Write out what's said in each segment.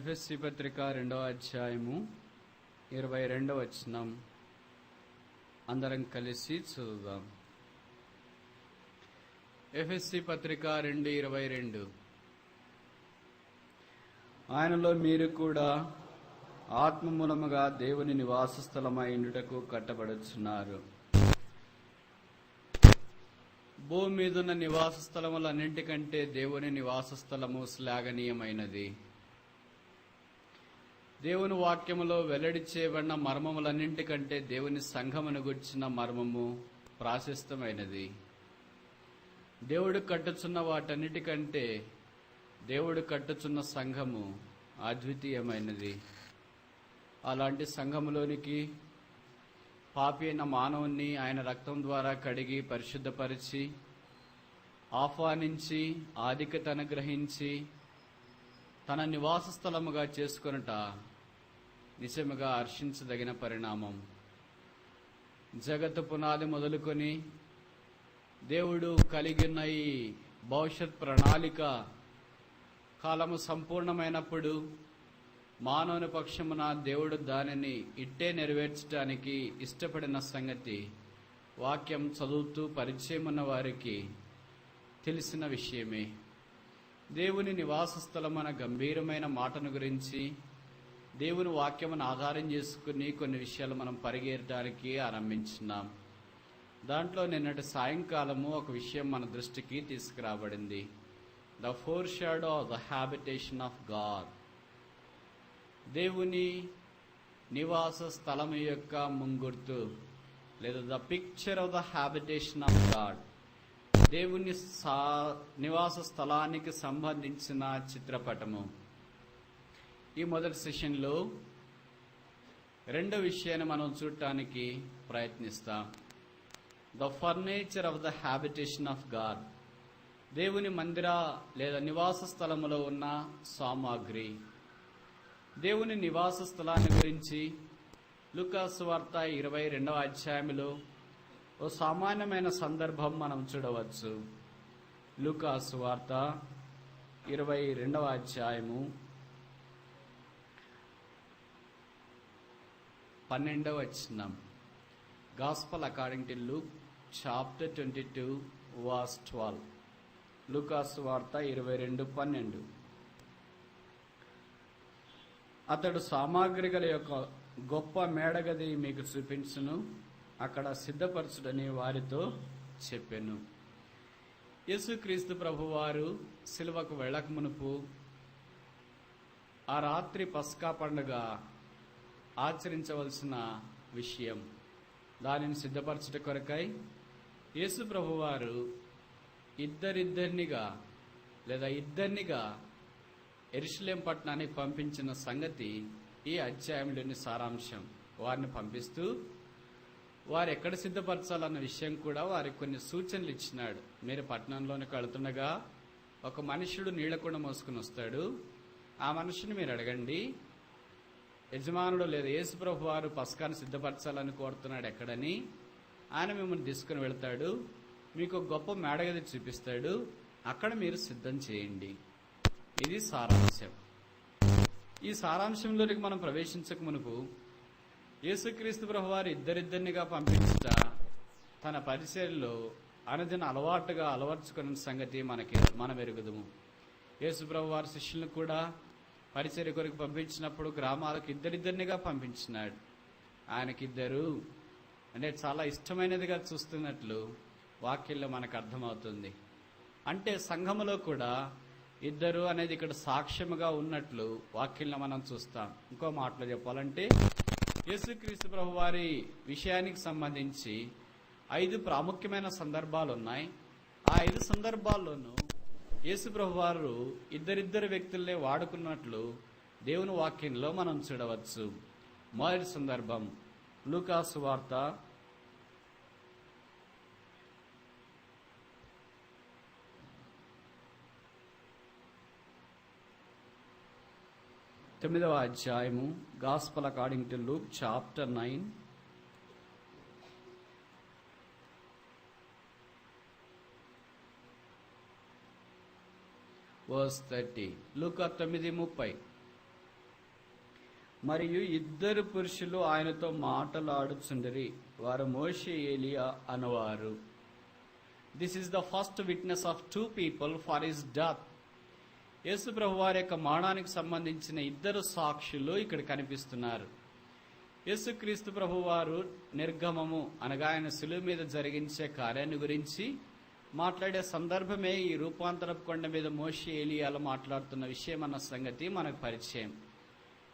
ఎఫెసీ పత్రిక 2వ అధ్యాయము 22వ వచనం అందరం కలిసి చదువుదాం. ఎఫెసీ పత్రిక 2:22. ఆయనలో మీరు కూడా ఆత్మ మూలముగా దేవుని నివాస స్థలమై ఉండుటకు కట్టబడుచున్నారు. భూమి మీదున్న నివాస స్థలములన్నింటికంటే దేవుని నివాస స్థలము శ్లాఘనీయమైనది. దేవుని వాక్యములో వెల్లడి చేయబడిన మర్మములన్నింటికంటే దేవుని సంఘమును గుర్చిన మర్మము ప్రాశస్తమైనది. దేవుడు కట్టుచున్న వాటన్నిటికంటే దేవుడు కట్టుచున్న సంఘము అద్వితీయమైనది. అలాంటి సంఘములోనికి పాపి అయిన మానవుణ్ణి ఆయన రక్తం ద్వారా కడిగి పరిశుద్ధపరిచి ఆహ్వానించి ఆధిక్యత అనుగ్రహించి తన నివాస స్థలముగా చేసుకొనుట నిజముగా హర్షించదగిన పరిణామం. జగత్తు పునాది మొదలుకొని దేవుడు కలిగిన ఈ భవిష్యత్ ప్రణాళిక కాలము సంపూర్ణమైనప్పుడు మానవుని పక్షమున దేవుడు దానిని ఇట్టే నెరవేర్చడానికి ఇష్టపడిన సంగతి వాక్యం చదువుతూ పరిచయం ఉన్న వారికి తెలిసిన విషయమే. దేవుని నివాస స్థలం అన్న గంభీరమైన మాటను గురించి దేవుని వాక్యమును ఆధారం చేసుకుని కొన్ని విషయాలు మనం పరిగెత్తడానికి ఆరంభించున్నాం. దాంట్లో నిన్నటి సాయంకాలము ఒక విషయం మన దృష్టికి తీసుకురాబడింది. The foreshadow of the habitation of God. దేవుని నివాస స్థలం యొక్క ముంగుర్తు లేదా the picture of the habitation of God. దేవుని నివాస స్థలానికి సంబంధించిన చిత్రపటము. ఈ మొదటి సెషన్లో రెండో విషయాన్ని మనం చూడటానికి ప్రయత్నిస్తాం. The furniture of the habitation of God. దేవుని మందిర లేదా నివాస స్థలములో ఉన్న సామాగ్రి. దేవుని నివాస స్థలాన్ని గురించి లూకా సువార్త 22వ అధ్యాయంలో ఓ సామాన్యమైన సందర్భం మనం చూడవచ్చు. లూకా సువార్త 22వ అధ్యాయము 12వ వచనం. Gospel according to Luke chapter 22 verse 12. లూకా సువార్త 22:12. అతడు సామాగ్రి గల యొక్క గొప్ప మేడగది మీకు చూపించును, అక్కడ సిద్ధపరచుడని వారితో చెప్పెను. యేసుక్రీస్తు ప్రభువారు సిలువకు వెళ్ళక మునుపు ఆ రాత్రి పస్కా పండుగ ఆచరించవలసిన విషయం, దానిని సిద్ధపరచుట కొరకై యేసు ప్రభువారు ఇద్దరినిగా యెరూషలేము పట్టణానికి పంపించిన సంగతి ఈ అధ్యాయంలోని సారాంశం. వారిని పంపిస్తూ వారు ఎక్కడ సిద్ధపరచాలన్న విషయం కూడా వారికి కొన్ని సూచనలు ఇచ్చినాడు. మీరు పట్టణంలోనికి వెళుతుండగా ఒక మనుషుడు నీళ్లకుండా మోసుకుని వస్తాడు. ఆ మనుషుని మీరు అడగండి, యజమానుడు లేదా యేసు ప్రభు వారు పస్కాను సిద్ధపరచాలని కోరుతున్నాడు ఎక్కడని. ఆయన మిమ్మల్ని తీసుకుని వెళ్తాడు, మీకు గొప్ప మేడగది చూపిస్తాడు, అక్కడ మీరు సిద్ధం చేయండి. ఇది సారాంశం. ఈ సారాంశంలోనికి మనం ప్రవేశించక మునుపు యేసుక్రీస్తు ప్రభు వారు ఇద్దరినిగా పంపించుట తన పరిచర్యలో అనుదిన అలవాటుగా అలవర్చుకున్న సంగతి మనం ఎరుగుదుము. యేసు ప్రభు వారి శిష్యులను కూడా పరిచర్య కొరకు పంపించినప్పుడు గ్రామాలకు ఇద్దరినిగా పంపించినాడు. ఆయనకిద్దరు అంటే చాలా ఇష్టమైనదిగా చూస్తున్నట్లు వాక్యంలో మనకు అర్థమవుతుంది. అంటే సంఘములో కూడా ఇద్దరు అనేది ఇక్కడ సాక్ష్యముగా ఉన్నట్లు వాక్యంలో మనం చూస్తాం. ఇంకో మాటలో చెప్పాలంటే యేసుక్రీస్తు ప్రభు వారి విషయానికి సంబంధించి 5 ప్రాముఖ్యమైన సందర్భాలు ఉన్నాయి. ఆ 5 సందర్భాల్లోనూ యేసు ప్రభు వారు ఇద్దరిద్దరు వ్యక్తులనే వాడుకున్నట్లు దేవుని వాక్యంలో మనం చూడవచ్చు. మొదటి సందర్భం లూకా సువార్త 9వ అధ్యాయము. Gospel according to Luke chapter 9 verse 30. లూకా 9:30. మరియు ఇద్దరు పురుషులు ఆయనతో మాటలాడుచుండిరి. వారు మోషే, ఏలియా అనువారు. This is the first witness of 2 people for his death. యేసు ప్రభు వారి యొక్క మరణానికి సంబంధించిన ఇద్దరు సాక్షులు ఇక్కడ కనిపిస్తున్నారు. యేసుక్రీస్తు ప్రభు వారు నిర్గమము అనగా ఆయన శిలువ మీద జరిగించే కార్యాన్ని గురించి మాట్లాడే సందర్భమే ఈ రూపాంతరపు కొండ మీద మోషే, ఏలియాలు మాట్లాడుతున్న విషయం అన్న సంగతి మనకు పరిచయం.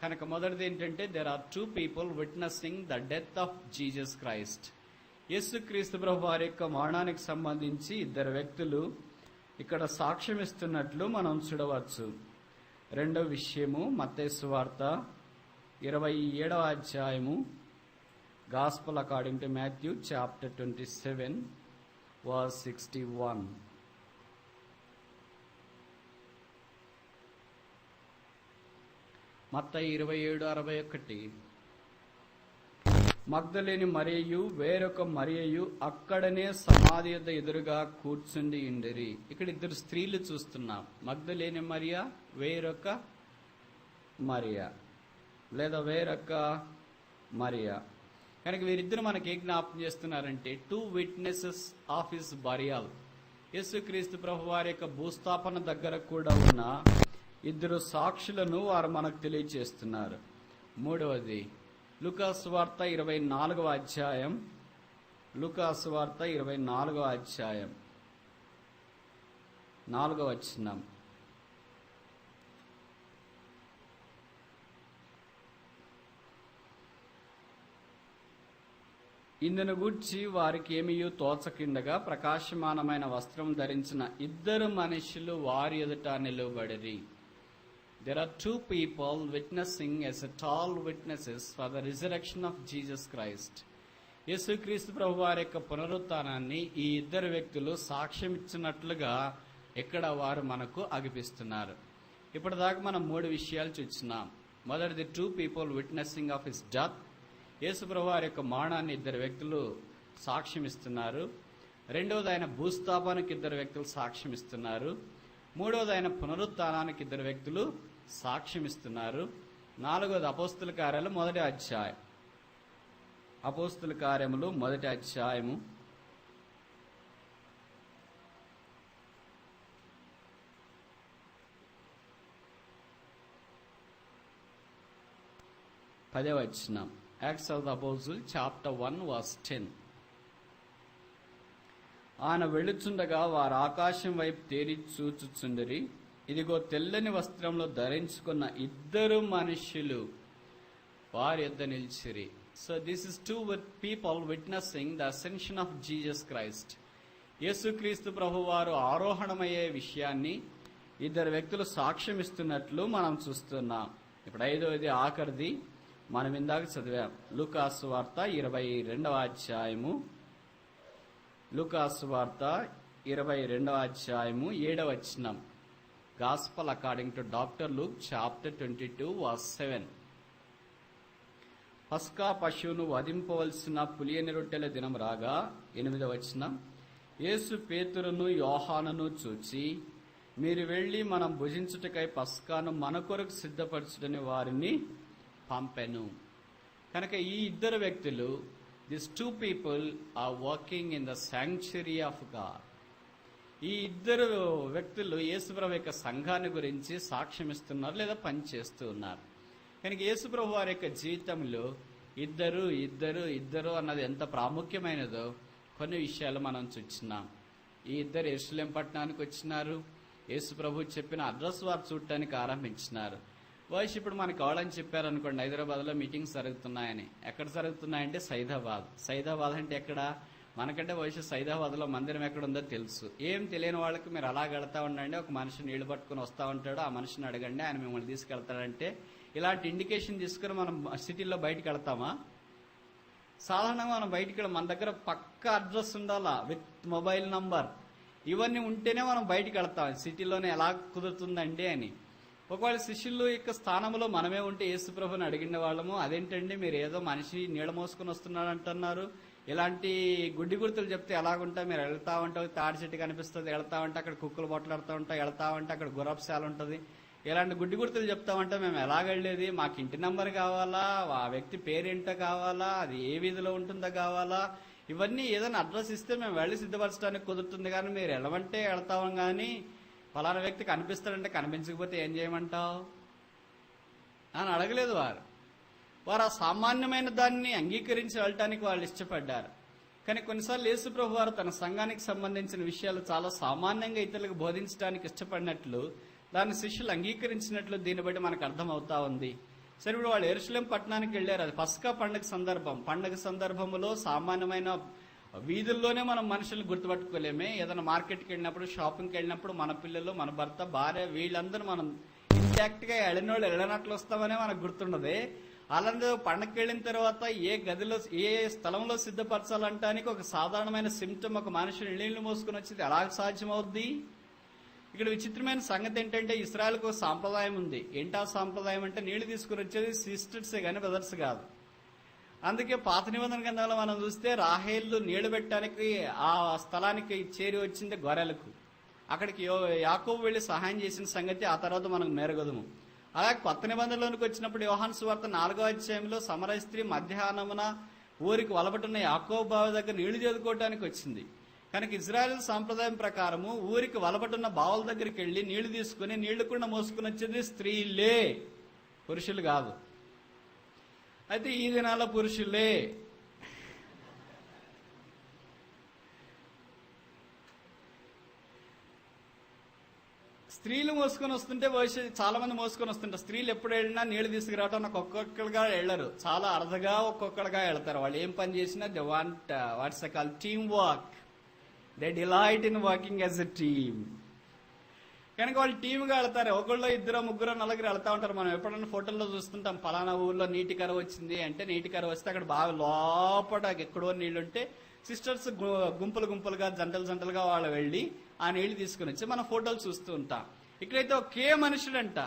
కనుక మొదటిది ఏంటంటే, there are 2 people witnessing the death of Jesus Christ. యేసుక్రీస్తు ప్రభు వారి యొక్క మరణానికి సంబంధించి ఇద్దరు వ్యక్తులు ఇక్కడ సాక్ష్యం ఇస్తున్నట్లు మనం చూడవచ్చు. రెండవ విషయము మత్తయి సువార్త 27వ అధ్యాయము, gospel according to Matthew chapter 27 verse 61. మత్తయి 27:61. మగ్దలేని మరియయు వేరొక మరియయు అక్కడనే సమాధి యొద్ద ఎదురుగా కూర్చుండి ఉండిరి. ఇక్కడ ఇద్దరు స్త్రీలు చూస్తున్నాం. మగ్దలేని మరియా, వేరొక మరియా లేదా వేరొక మరియా. కనుక వీరిద్దరు మనకి ఏ జ్ఞాపకం చేస్తున్నారంటే 2 witnesses ఆఫ్ హిస్ బరియల్. యేసుక్రీస్తు ప్రభు వారి యొక్క భూస్థాపన దగ్గర కూడా ఉన్న ఇద్దరు సాక్షులను వారు మనకు తెలియజేస్తున్నారు. మూడవది లూకాసు వార్త 24వ అధ్యాయం, లూకాసు వార్త 24వ అధ్యాయం 4వ వచనం. ఇందును గూర్చి వారికి ఏమీయూ తోచకుండగా ప్రకాశమానమైన వస్త్రం ధరించిన ఇద్దరు మనుషులు వారి ఎదుట నిలువబడిరి. There are 2 people witnessing as a tall witnesses for the resurrection of Jesus Christ. యేసుక్రీస్తు ప్రభు వారి యొక్క పునరుత్థానాన్ని ఈ ఇద్దరు వ్యక్తులు సాక్ష్యం ఇచ్చినట్లుగా ఇక్కడ వారు మనకు అగిపిస్తున్నారు. ఇప్పటిదాకా మనం 3 విషయాలు చూస్తున్నాం. మొదటిది 2 people witnessing of his death. యేసు ప్రభు వారి యొక్క మరణాన్ని ఇద్దరు వ్యక్తులు సాక్ష్యం ఇస్తున్నారు. రెండవది ఆయన భూస్థాపనకి ఇద్దరు వ్యక్తులు సాక్ష్యం ఇస్తున్నారు. మూడవది ఆయన పునరుత్థానానికి ఇద్దరు వ్యక్తులు సాక్ష్యం ఇస్తున్నారు. నాలుగవది అపోస్తుల కార్యాలు 1వ అధ్యాయం, అపోస్తుల కార్యములు 1వ అధ్యాయము 10వ వచనం. Acts of the Apostles chapter 1 verse 10. ఆయన వెళ్ళుచుండగా వారు ఆకాశం వైపు తేరి చూచుచుండిరి. ఇదిగో తెల్లని వస్త్రంలో ధరించుకున్న ఇద్దరు మనుషులు వారి యొద్ద నిలిచిరి. So this is 2 people witnessing the ascension of Jesus Christ. యేసుక్రీస్తు ప్రభు వారు ఆరోహణమయ్యే విషయాన్ని ఇద్దరు వ్యక్తులు సాక్ష్యం ఇస్తున్నట్లు మనం చూస్తున్నాం. ఇప్పుడు 5వది ఆఖరిది మనం ఇందాక చదివాం. లూకాసు వార్త 22వ అధ్యాయము, లూకాసు వార్త 22వ అధ్యాయము 7వ వచనం. Gospel according to doctor Luke chapter 22 verse 7. పస్కా పశువును వధింపవలసిన పులియని రొట్టెల దినం రాగా 8వ వచనం. యేసు పేతురును యోహానును చూచి, మీరు వెళ్లి మనం భుజించుటకై పస్కాను మన కొరకు సిద్ధపరచుటని వారిని పంపెను. కనుక ఈ ఇద్దరు వ్యక్తులు, this 2 people are working in the sanctuary of God. ఈ ఇద్దరు వ్యక్తులు యేసుప్రభు యొక్క సంఘాన్ని గురించి సాక్ష్యమిస్తున్నారు లేదా పనిచేస్తూ ఉన్నారు. కనుక యేసుప్రభు వారి యొక్క జీవితంలో ఇద్దరు ఇద్దరు ఇద్దరు అన్నది ఎంత ప్రాముఖ్యమైనదో కొన్ని విషయాలు మనం చూస్తున్నాం. ఈ ఇద్దరు యెరూషలేం పట్టణానికి వచ్చినారు. యేసుప్రభు చెప్పిన అడ్రస్ వారు చూడటానికి ఆరంభించినారు. వయసు ఇప్పుడు మనకు కావాలని చెప్పారనుకోండి, హైదరాబాద్లో మీటింగ్స్ జరుగుతున్నాయని. ఎక్కడ జరుగుతున్నాయంటే సైదాబాద్. సైదాబాద్ అంటే ఎక్కడ? మనకంటే వయసు సైదాబాద్లో మందిరం ఎక్కడ ఉందో తెలుసు. ఏం తెలియని వాళ్ళకి మీరు అలా వెళ్తా ఉండండి, ఒక మనిషి నీళ్లు పట్టుకుని వస్తూ ఉంటాడు, ఆ మనిషిని అడగండి, ఆయన మిమ్మల్ని తీసుకెళ్తాడంటే ఇలాంటి ఇండికేషన్ తీసుకుని మనం సిటీలో బయటకు వెళ్తామా? సాధారణంగా మనం బయటికి మన దగ్గర పక్కా అడ్రస్ ఉండాలా, విత్ మొబైల్ నంబర్, ఇవన్నీ ఉంటేనే మనం బయటికి వెళ్తాం. సిటీలోనే ఎలా కుదురుతుందండి అని. ఒకవేళ శిష్యులు యొక్క స్థానంలో మనమే ఉంటే యేసుప్రభుని అడిగిన వాళ్ళము, అదేంటండి మీరు ఏదో మనిషి నీళ్ళ మోసుకొని వస్తున్నాడు అంటున్నారు, ఇలాంటి గుడ్డి గుర్తులు చెప్తే ఎలాగుంటా, మీరు వెళ్తా ఉంటే తాడి చెట్టు కనిపిస్తుంది, వెళ్తా ఉంటే అక్కడ కుక్కలు బొట్టలాడుతూ ఉంటాయి, వెళ్తా ఉంటే అక్కడ గుర్రపుశాల ఉంటుంది, ఇలాంటి గుడ్డి గుర్తులు చెప్తామంటే మేము ఎలాగెళ్ళేది, మాకు ఇంటి నంబర్ కావాలా, ఆ వ్యక్తి పేరేంటో కావాలా, అది ఏ వీధిలో ఉంటుందో కావాలా, ఇవన్నీ ఏదైనా అడ్రస్ ఇస్తే మేము వెళ్ళి సిద్ధపరచడానికి కుదురుతుంది. కానీ మీరు వెళ్ళమంటే వెళ్తాం, కానీ ఫలానా వ్యక్తి కనిపిస్తాడంటే కనిపించకపోతే ఏం చేయమంటావు అని అడగలేదు వారు. వారు ఆ సామాన్యమైన దాన్ని అంగీకరించి వెళ్ళటానికి వాళ్ళు ఇష్టపడ్డారు. కానీ కొన్నిసార్లు యేసు ప్రభు వారు తన సంఘానికి సంబంధించిన విషయాలు చాలా సామాన్యంగా ఇతరులకు బోధించడానికి ఇష్టపడినట్లు, దాన్ని శిష్యులు అంగీకరించినట్లు దీన్ని బట్టి మనకు అర్థమవుతా ఉంది. సరే, ఇప్పుడు వాళ్ళు యెరూషలేము పట్టణానికి వెళ్ళారు. అది పస్కా పండుగ సందర్భం. పండుగ సందర్భంలో సామాన్యమైన వీధుల్లోనే మనం మనుషులు గుర్తుపట్టుకోలేమే. ఏదైనా మార్కెట్కి వెళ్ళినప్పుడు, షాపింగ్కి వెళ్ళినప్పుడు మన పిల్లలు, మన భర్త, భార్య, వీళ్ళందరూ మనం ఇంటాక్ట్ గా వెళ్ళినోళ్ళు వెళ్ళినట్లు వస్తామనే మనకు గుర్తుండదు. అలాంటి పండగకి వెళ్ళిన తర్వాత ఏ గదిలో, ఏ స్థలంలో సిద్ధపరచాలంటానికి ఒక సాధారణమైన సిమ్టమ్, ఒక మనుషుని నీళ్లు మోసుకుని వచ్చేది ఎలా సాధ్యమవుద్ది? ఇక్కడ విచిత్రమైన సంగతి ఏంటంటే, ఇశ్రాయేలుకు ఒక సాంప్రదాయం ఉంది. ఏంటా సాంప్రదాయం అంటే, నీళ్లు తీసుకుని వచ్చేది సిస్టర్సే కానీ బ్రదర్స్ కాదు. అందుకే పాత నిబంధన గ్రంథంలో మనం చూస్తే రాహేలు నీళ్లు పెట్టడానికి ఆ స్థలానికి చేరి వచ్చింది గొర్రెలకు. అక్కడికి యాకోబు వెళ్లి సహాయం చేసిన సంగతి ఆ తర్వాత మనకు మేరగదుము. అలాగే కొత్త నిబంధనలోనికి వచ్చినప్పుడు యోహాను సువార్త 4వ అధ్యాయంలో సమరయ స్త్రీ మధ్యాహ్నమున ఊరికి వలబటున్న యాకోబు బావి దగ్గర నీళ్లు చదువుకోవడానికి వచ్చింది. కనుక ఇజ్రాయెల్ సాంప్రదాయం ప్రకారము ఊరికి వలబటున్న బావుల దగ్గరికి వెళ్లి నీళ్లు తీసుకుని నీళ్లు కుండ మోసుకుని వచ్చేది స్త్రీలే, పురుషులు కాదు. అయితే ఈ దినాల పురుషులే. స్త్రీలు మోసుకొని వస్తుంటే భవిష్యత్తు చాలా మంది మోసుకొని వస్తుంటారు. స్త్రీలు ఎప్పుడు వెళ్ళినా నీళ్లు తీసుకురావటం నాకు ఒక్కొక్కరుగా వెళ్ళరు, చాలా అరుదుగా ఒక్కొక్కరుగా వెళ్తారు. వాళ్ళు ఏం పని చేసినా they want what's call team work. They delight in working as a team. కనుక వాళ్ళు టీమ్గా వెళ్తారు. ఒకళ్ళు, ఇద్దరు, ముగ్గురు, నలుగురు వెళ్తా ఉంటారు. మనం ఎప్పుడన్నా ఫోటోల్లో చూస్తుంటాం, పలానా ఊర్లో నీటి కరువు వచ్చింది అంటే, నీటి కరువు వస్తే అక్కడ బాగా లోపల ఎక్కడో నీళ్లుంటే సిస్టర్స్ గుంపులు గుంపులుగా, జంటలు జంటలుగా వాళ్ళు వెళ్ళి ఆ నీళ్లు తీసుకుని వచ్చి మన ఫోటోలు చూస్తూ ఉంటాం. ఇక్కడైతే ఒకే మనుషుడంట,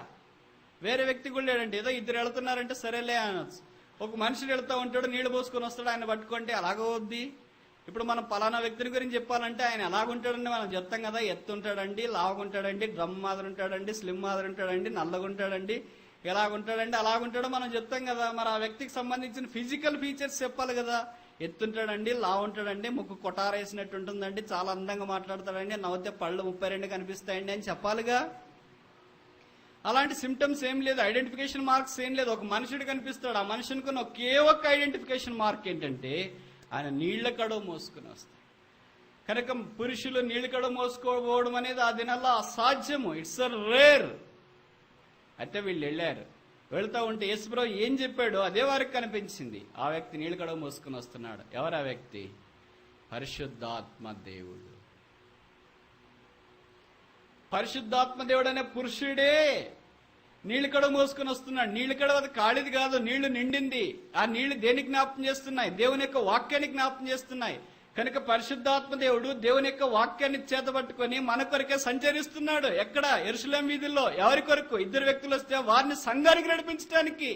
వేరే వ్యక్తి కూడా లేడంటే. ఏదో ఇద్దరు వెళుతున్నారంటే సరేలే అనొచ్చు. ఒక మనుషుడు వెళ్తా ఉంటాడు, నీళ్లు పోసుకొని వస్తాడు, ఆయన పట్టుకుంటే అలాగవుద్ది. ఇప్పుడు మనం పలానా వ్యక్తిని గురించి చెప్పాలంటే ఆయన ఎలాగుంటాడండి మనం చెప్తాం కదా. ఎత్తుంటాడండి, లావుగుంటాడండి, డ్రమ్ మాదిరి ఉంటాడండి, స్లిమ్ మాదిరి ఉంటాడండి, నల్లగుంటాడండి, ఎలాగుంటాడండి, అలాగుంటాడో మనం చెప్తాం కదా. మరి ఆ వ్యక్తికి సంబంధించిన ఫిజికల్ ఫీచర్స్ చెప్పాలి కదా. ఎత్తుంటాడండి, లావుంటాడండి, ముక్కు కొటారేసినట్టు ఉంటుందండి, చాలా అందంగా మాట్లాడతాడండి, నవ్వుతే పళ్ళు 32 కనిపిస్తాయండి అని చెప్పాలిగా. అలాంటి సిమ్టమ్స్ ఏం లేదు, ఐడెంటిఫికేషన్ మార్క్స్ ఏం లేదు. ఒక మనుషుడు కనిపిస్తాడు, ఆ మనుషునికి ఒకే ఒక్క ఐడెంటిఫికేషన్ మార్క్ ఏంటంటే ఆయన నీళ్ల కడవ మోసుకుని వస్తాడు. కనుక పురుషులు నీళ్ల కడవ మోసుకోవడం అనేది ఆ దినాల్లో అసాధ్యము. It's a rare. అయితే వీళ్ళు వెళ్ళారు. వెళ్తా ఉంటే యేసుప్రభు ఏం చెప్పాడో అదే వారికి కనిపించింది. ఆ వ్యక్తి నీళ్ల కడవ మోసుకుని వస్తున్నాడు. ఎవరు ఆ వ్యక్తి? పరిశుద్ధాత్మ దేవుడు. పరిశుద్ధాత్మ దేవుడు అనే పురుషుడే నీళ్ల కడవ మోసుకుని వస్తున్నాడు. నీళ్ల కడవ అది ఖాళీది కాదు, నీళ్లు నిండింది. ఆ నీళ్లు దేనికి జ్ఞాపకం చేస్తున్నాయి? దేవుని యొక్క వాక్యాన్ని జ్ఞాపకం చేస్తున్నాయి. కనుక పరిశుద్ధాత్మ దేవుడు దేవుని యొక్క వాక్యాన్ని చేతబట్టుకొని మన కొరకే సంచరిస్తున్నాడు. ఎక్కడ? యెరూషలేము వీధుల్లో. ఎవరి కొరకు? ఇద్దరు వ్యక్తులు వస్తే వారిని సంఘానికి నడిపించడానికి.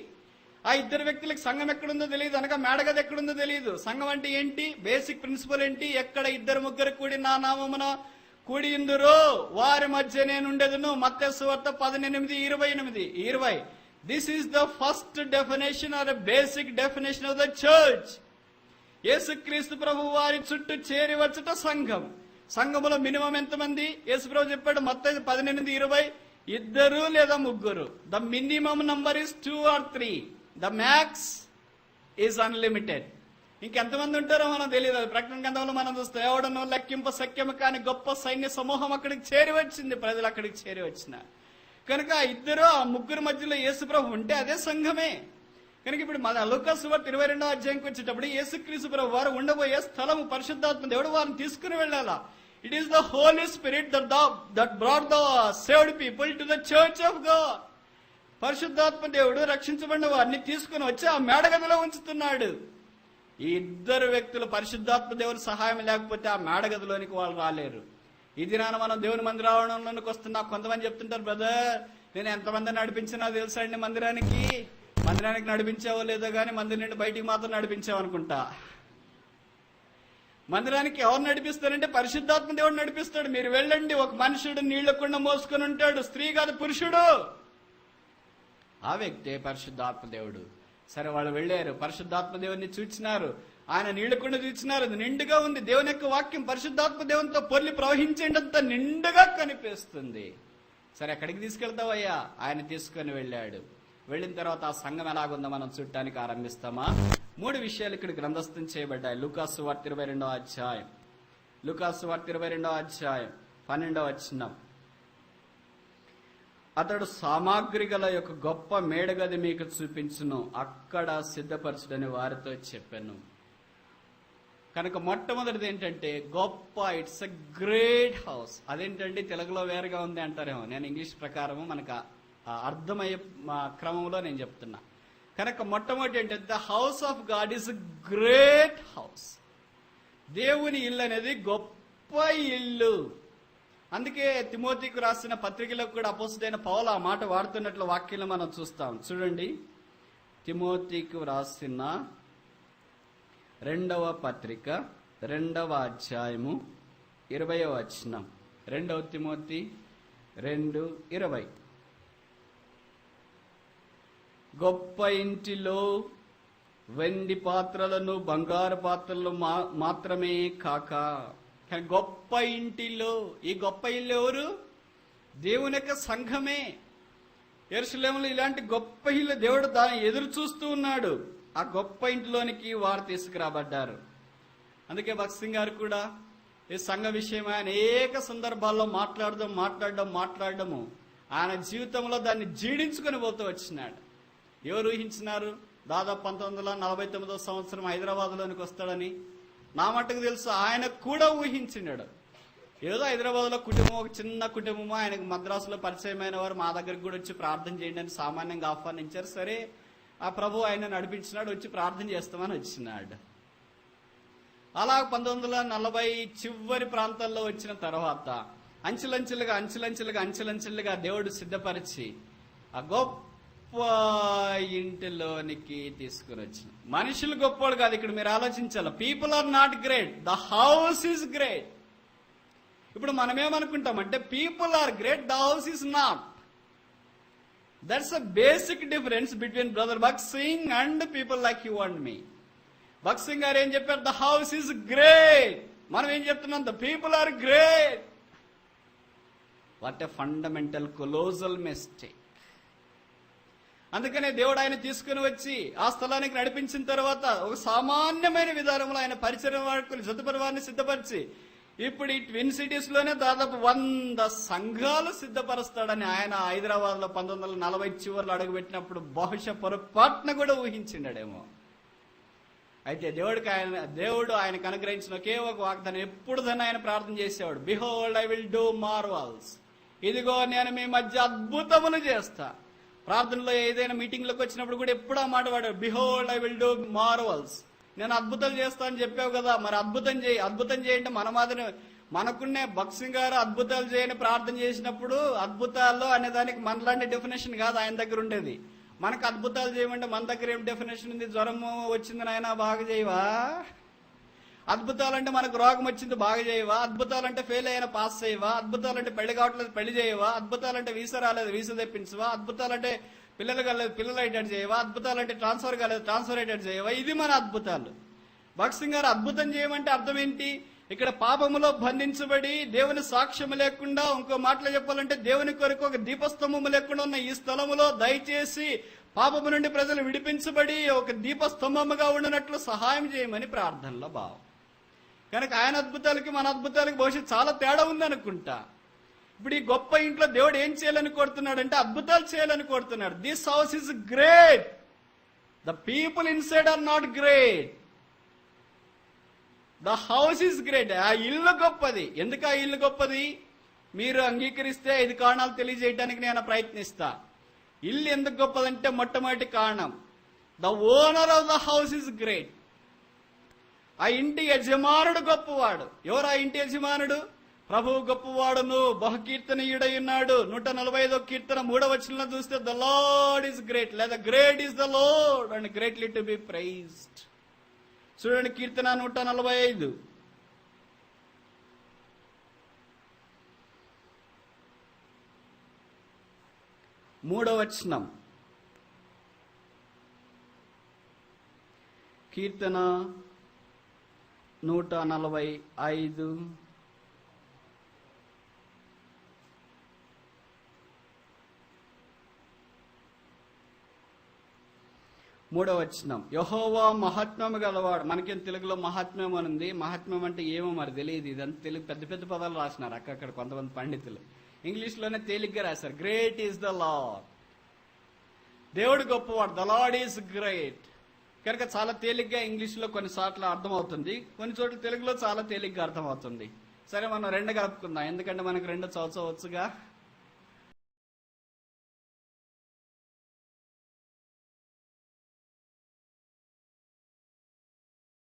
ఆ ఇద్దరు వ్యక్తులకు సంఘం ఎక్కడుందో తెలియదు, అనగా మేడగది ఎక్కడుందో తెలియదు. సంఘం అంటే ఏంటి? బేసిక్ ప్రిన్సిపల్ ఏంటి? ఎక్కడ ఇద్దరు ముగ్గురు కూడి నా నామమున కూడి ఇందురో వారి మధ్య నేను ఉండేదును. మత్తయి సువార్త 18:28-20. This is the first definition are a basic definition of the church. యేసుక్రీస్తు ప్రభు వారి చుట్టూ చేరి వచ్చట సంఘం. సంఘములో మినిమం ఎంతమంది? యేసు ప్రభు చెప్పాడు మత్తయి 18:20, ఇద్దరు లేదా ముగ్గురు. The minimum number is 2 or 3. The max is unlimited. ఇంకెంతమంది ఉంటారో మనం తెలియదు. ప్రకటన గ్రంథంలో మనం చూస్తాం, ఎవడనో లెక్కింప శక్యము కాని గొప్ప సైన్య సమూహం అక్కడికి చేరి వచ్చింది. ప్రజలు అక్కడికి చేరి వచ్చిన కనుక ఆ ఇద్దరు, ఆ ముగ్గురు మధ్యలో యేసు ప్రభు ఉంటే అదే సంఘమే. కనుక ఇప్పుడు మన లూకాసు సువార్త 22వ అధ్యాయంకి వచ్చేటప్పుడు యేసుక్రీస్తు ప్రభు వారు ఉండబోయే స్థలము పరిశుద్ధాత్మ దేవుడు వారిని తీసుకుని వెళ్ళాలా. It is the holy spirit that brought the saved people to the church of God. పరిశుద్ధాత్మ దేవుడు రక్షించబడిన వారిని తీసుకుని వచ్చి ఆ మేడగదిలో ఉంచుతున్నాడు. ఈ ఇద్దరు వ్యక్తులు పరిశుద్ధాత్మ దేవుని సహాయం లేకపోతే ఆ మేడగదిలోనికి వాళ్ళు రాలేరు. ఈ దినాన మనం దేవుని మందిరావరణంలోనికి వస్తున్నా. కొంతమంది చెప్తుంటారు, బ్రదర్ నేను ఎంతమంది నడిపించినా తెలుసా అండి, మందిరానికి నడిపించావో లేదో కానీ మందిరం నుండి బయటికి మాత్రం నడిపించావు అనుకుంటా. మందిరానికి ఎవరు నడిపిస్తారంటే పరిశుద్ధాత్మ దేవుడు నడిపిస్తాడు. మీరు వెళ్ళండి, ఒక మనుషుడు నీళ్ల కుండ మోసుకొని ఉంటాడు. స్త్రీ కాదు, పురుషుడు. ఆ వ్యక్తే పరిశుద్ధాత్మ దేవుడు. సరే, వాళ్ళు వెళ్ళారు, పరిశుద్ధాత్మ దేవుడిని చూచినారు, ఆయన నీళ్లకుండా చూచినారు, అది నిండుగా ఉంది. దేవుని యొక్క వాక్యం పరిశుద్ధాత్మ దేవునితో పొర్లి ప్రవహించేటంత నిండుగా కనిపిస్తుంది. సరే, ఎక్కడికి తీసుకెళ్తావయ్యా? ఆయన తీసుకొని వెళ్ళాడు. వెళ్ళిన తర్వాత ఆ సంఘం ఎలాగుందో మనం చూడటానికి ఆరంభిస్తామా? 3 విషయాలు ఇక్కడ గ్రంథస్థం చేయబడ్డాయి. లూకాసు వార్త 22వ అధ్యాయం, లూకాసు వార్త 22వ అధ్యాయం 12వ వచనం. అతడు సామాగ్రి గల యొక్క గొప్ప మేడగది మీకు చూపించును, అక్కడ సిద్ధపరచుడని వారితో చెప్పాను. కనుక మొట్టమొదటిది ఏంటంటే గొప్ప, ఇట్స్ ఎ గ్రేట్ హౌస్. అదేంటంటే తెలుగులో వేరుగా ఉంది అంటారేమో, నేను ఇంగ్లీష్ ప్రకారము మనకు అర్థమయ్యే క్రమంలో నేను చెప్తున్నా. కనుక మొట్టమొదటి ఏంటంటే the house of God is a great house. దేవుని ఇల్లు అనేది గొప్ప ఇల్లు. అందుకే తిమోతికి రాసిన పత్రికలో కూడా అపోస్తలుడైన పౌలు ఆ మాట వాడుతున్నట్లు వాక్యంలో మనం చూస్తాం. చూడండి, తిమోతికి రాసిన 2వ పత్రిక 2వ అధ్యాయము 20వ వచనం. 2 తిమోతి 2:20. గొప్ప ఇంటిలో వెండి పాత్రలను బంగారు పాత్రలు మాత్రమే కాక, గొప్ప ఇంటిలో, ఈ గొప్ప ఇల్లు ఎవరు? దేవుని యొక్క సంఘమే. యెరూషలేములో ఇలాంటి గొప్ప ఇల్లు దేవుడు దాన్ని ఎదురు చూస్తూ ఉన్నాడు. ఆ గొప్ప ఇంటిలోనికి వారు తీసుకురాబడ్డారు. అందుకే భక్త్ సింగ్ గారు కూడా ఈ సంఘ విషయమై అనేక సందర్భాల్లో మాట్లాడడము ఆయన జీవితంలో దాన్ని జీడించుకొని పోతూ వచ్చినాడు. ఎవరు ఊహించినారు దాదాపు 1949వ సంవత్సరం హైదరాబాద్లోనికి వస్తాడని? నా మట్టుకు తెలుసు, ఆయన కూడా ఊహించినాడు. ఏదో హైదరాబాద్లో కుటుంబం, ఒక చిన్న కుటుంబము, ఆయనకు మద్రాసులో పరిచయమైన వారు మా దగ్గరికి కూడా వచ్చి ప్రార్థన చేయండి అని సామాన్యంగా ఆహ్వానించారు. సరే, ఆ ప్రభు ఆయన నడిపించినాడు, వచ్చి ప్రార్థన చేస్తామని వచ్చినాడు. అలా 1940 చివరి ప్రాంతాల్లో వచ్చిన తర్వాత అంచెలంచెలుగా దేవుడు సిద్ధపరిచి ఆ గొప్ప ఇంటిలోనికి తీసుకుని వచ్చిన. మనుషులు గొప్పవాడు కాదు, ఇక్కడ మీరు ఆలోచించాలి. People are not great, the house is great. ఇప్పుడు మనమేమనుకుంటామంటే people are great, the house is not. That's a basic difference between brother Bhagat Singh and people like you and me. Bhagat Singh గారు ఏం చెప్పారు? The house is great. మనం ఏం చెప్తున్నాం? The people are great. What a fundamental colossal mistake. అందుకనే దేవుడు ఆయన తీసుకుని వచ్చి ఆ స్థలానికి నడిపించిన తర్వాత ఒక సామాన్యమైన విధానంలో ఆయన పరిచయం వాడుకుని జతపరి వారిని సిద్ధపరిచి ఇప్పుడు ఈ ట్విన్ సిటీస్ లోనే దాదాపు 100 సంఘాలు సిద్ధపరుస్తాడని ఆయన హైదరాబాద్ లో 1940 చివరిలో అడుగుపెట్టినప్పుడు బహుశా పొరపాటున కూడా ఊహించిండేమో. అయితే దేవుడు ఆయనకు అనుగ్రహించిన ఒకే ఒక వాగ్దానం, ఎప్పుడు దాన్ని ఆయన ప్రార్థన చేసేవాడు, behold I will do Marvels. ఇదిగో నేను మీ మధ్య అద్భుతములు చేస్తా. ప్రార్థనలో ఏదైనా మీటింగ్లోకి వచ్చినప్పుడు కూడా ఎప్పుడు ఆ మాట వాడాడు, behold I will do Marvels. నేను అద్భుతాలు చేస్తా అని చెప్పావు కదా, మరి అద్భుతం చేయంటే మన మాదిరి మనకున్నే భగత్ సింగ్ గారు అద్భుతాలు చేయని ప్రార్థన చేసినప్పుడు అద్భుతాల్లో అనే దానికి మనలాంటి డెఫినేషన్ కాదు ఆయన దగ్గర ఉండేది. మనకు అద్భుతాలు చేయమంటే మన దగ్గర ఏం డెఫినేషన్ ఉంది? జ్వరము వచ్చింది నాయన బాగా చేయవా? అద్భుతాలంటే మనకు రోగం వచ్చింది బాగా చేయవా? అద్భుతాలంటే ఫెయిల్ అయినా పాస్ చేయవా? అద్భుతాలంటే పెళ్లి కావట్లేదు పెళ్లి చేయవా? అద్భుతాలంటే వీసా రాలేదు వీసా తెప్పించవా? అద్భుతాలంటే పిల్లలు కాలేదు పిల్లలు అయ్యేటట్టు చేయవా? అద్భుతాలంటే ట్రాన్స్ఫర్ కాలేదు ట్రాన్స్ఫర్ అయ్యేటట్టు చేయవా? ఇది మన అద్భుతాలు. భగత్ సింగ్ గారు అద్భుతం చేయమంటే అర్థం ఏంటి? ఇక్కడ పాపములో బంధించబడి దేవుని సాక్ష్యము లేకుండా, ఇంకో మాటలో చెప్పాలంటే దేవుని కొరకు ఒక దీపస్తంభము లేకుండా ఉన్న ఈ స్థలములో దయచేసి పాపము నుండి ప్రజలు విడిపించబడి ఒక దీపస్తంభముగా ఉండినట్లు సహాయం చేయమని ప్రార్థనలో భావం. కనుక ఆయన అద్భుతాలకి మన అద్భుతాలకి భవిష్యత్తు చాలా తేడా ఉందనుకుంటా. ఇప్పుడు ఈ గొప్ప ఇంట్లో దేవుడు ఏం చేయాలని కోరుతున్నాడు అంటే అద్భుతాలు చేయాలని కోరుతున్నాడు. This house is great, the people inside are not great, the house is great. ఆ ఇల్లు గొప్పది. ఎందుకు ఆ ఇల్లు గొప్పది? మీరు అంగీకరిస్తే 5 కారణాలు తెలియజేయడానికి నేను ప్రయత్నిస్తా. ఇల్లు ఎందుకు గొప్పదంటే మొట్టమొదటి కారణం, the owner of the house is great. ఆ ఇంటి యజమానుడు గొప్పవాడు. ఎవరు ఆ ఇంటి యజమానుడు? ప్రభువు గొప్పవాడును బహుకీర్తనీయుడై ఉన్నాడు. 145వ కీర్తన 3వ వచనంలో చూస్తే ద లార్డ్ ఇస్ గ్రేట్, లేదా great is the Lord and greatly to be praised. చూడండి కీర్తన 145 3వ వచనం. కీర్తన 145 3వ వచనం. యెహోవా మహాత్మ్యము గలవాడు. మనకేం తెలుగులో మహాత్మ్యం అని ఉంది. మహాత్మ్యం అంటే ఏమో మరి తెలియదు. ఇదంతా తెలుగు పెద్ద పెద్ద పదాలు రాసినారు అక్కడ కొంతమంది పండితులు. ఇంగ్లీష్ లోనే తేలిగ్గా రాశారు. Great is the lord. దేవుడు గొప్పవాడు. The lord is great. కనుక చాలా తేలిగ్గా ఇంగ్లీష్ లో కొన్నిసార్లు అర్థమవుతుంది, కొన్ని చోట్ల తెలుగులో చాలా తేలిగ్గా అర్థమవుతుంది. సరే, మనం రెండు కలుపుకుందాం, ఎందుకంటే మనకు రెండు చదవచ్చుగా.